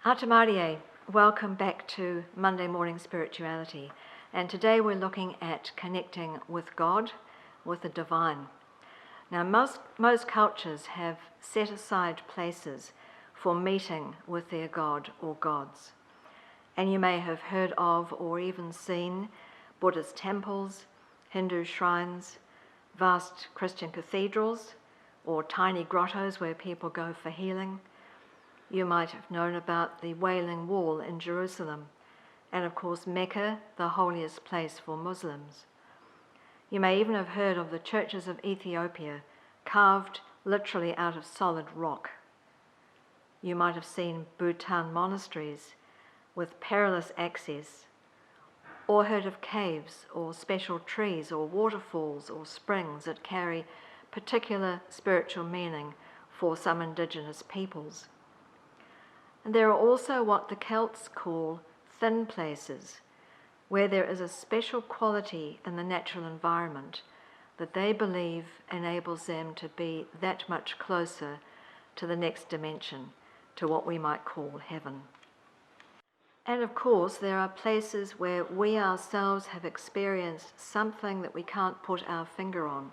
Ata Marie, welcome back to Monday Morning Spirituality. And today we're looking at connecting with God, with the divine. Now, most cultures have set aside places for meeting with their god or gods. And you may have heard of or even seen Buddhist temples, Hindu shrines, vast Christian cathedrals, or tiny grottos where people go for healing. You might have known about the Wailing Wall in Jerusalem, and of course Mecca, the holiest place for Muslims. You may even have heard of the churches of Ethiopia, carved literally out of solid rock. You might have seen Bhutan monasteries with perilous access, or heard of caves or special trees or waterfalls or springs that carry particular spiritual meaning for some indigenous peoples. And there are also what the Celts call thin places, where there is a special quality in the natural environment that they believe enables them to be that much closer to the next dimension, to what we might call heaven. And of course, there are places where we ourselves have experienced something that we can't put our finger on,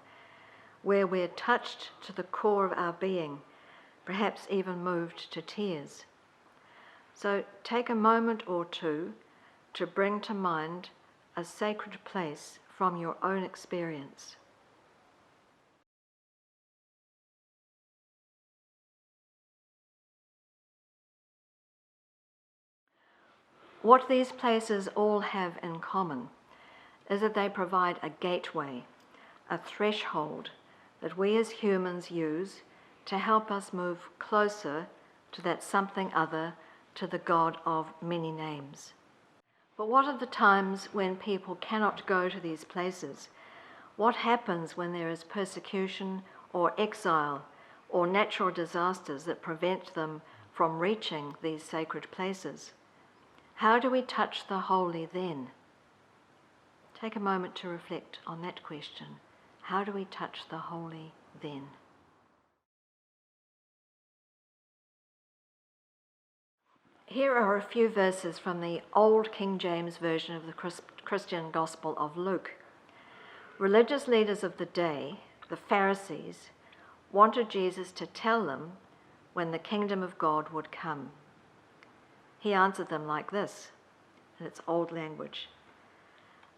where we're touched to the core of our being, perhaps even moved to tears. So take a moment or two to bring to mind a sacred place from your own experience. What these places all have in common is that they provide a gateway, a threshold that we as humans use to help us move closer to that something other, to the God of many names. But what are the times when people cannot go to these places? What happens when there is persecution or exile or natural disasters that prevent them from reaching these sacred places? How do we touch the holy then? Take a moment to reflect on that question. How do we touch the holy then? Here are a few verses from the Old King James Version of the Christian Gospel of Luke. Religious leaders of the day, the Pharisees, wanted Jesus to tell them when the kingdom of God would come. He answered them like this, in its old language.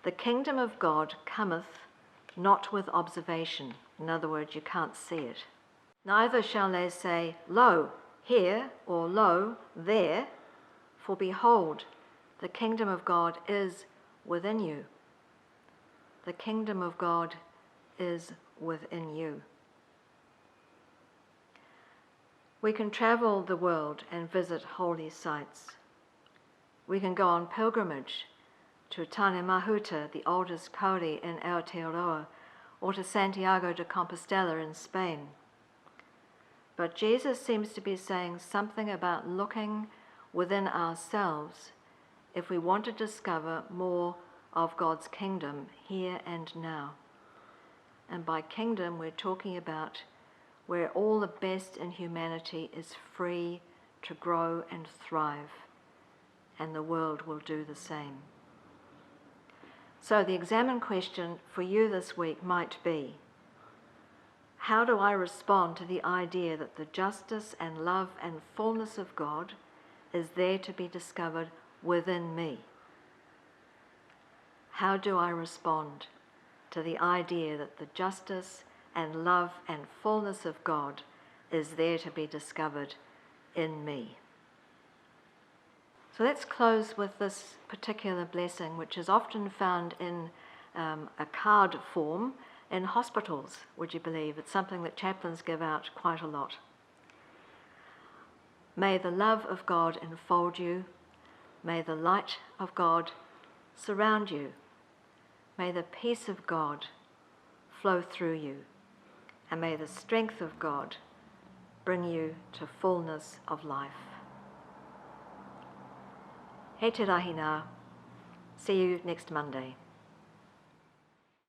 The kingdom of God cometh not with observation. In other words, you can't see it. Neither shall they say, Lo, here, or Lo, there, for behold, the kingdom of God is within you. The kingdom of God is within you. We can travel the world and visit holy sites. We can go on pilgrimage to Tane Mahuta, the oldest kauri in Aotearoa, or to Santiago de Compostela in Spain. But Jesus seems to be saying something about looking within ourselves if we want to discover more of God's kingdom here and now. And by kingdom, we're talking about where all the best in humanity is free to grow and thrive, and the world will do the same. So the examine question for you this week might be, how do I respond to the idea that the justice and love and fullness of God is there to be discovered within me? How do I respond to the idea that the justice and love and fullness of God is there to be discovered in me? So let's close with this particular blessing, which is often found in a card form in hospitals, would you believe? It's something that chaplains give out quite a lot. May the love of God enfold you. May the light of God surround you. May the peace of God flow through you. And may the strength of God bring you to fullness of life. He te rahi nā. See you next Monday.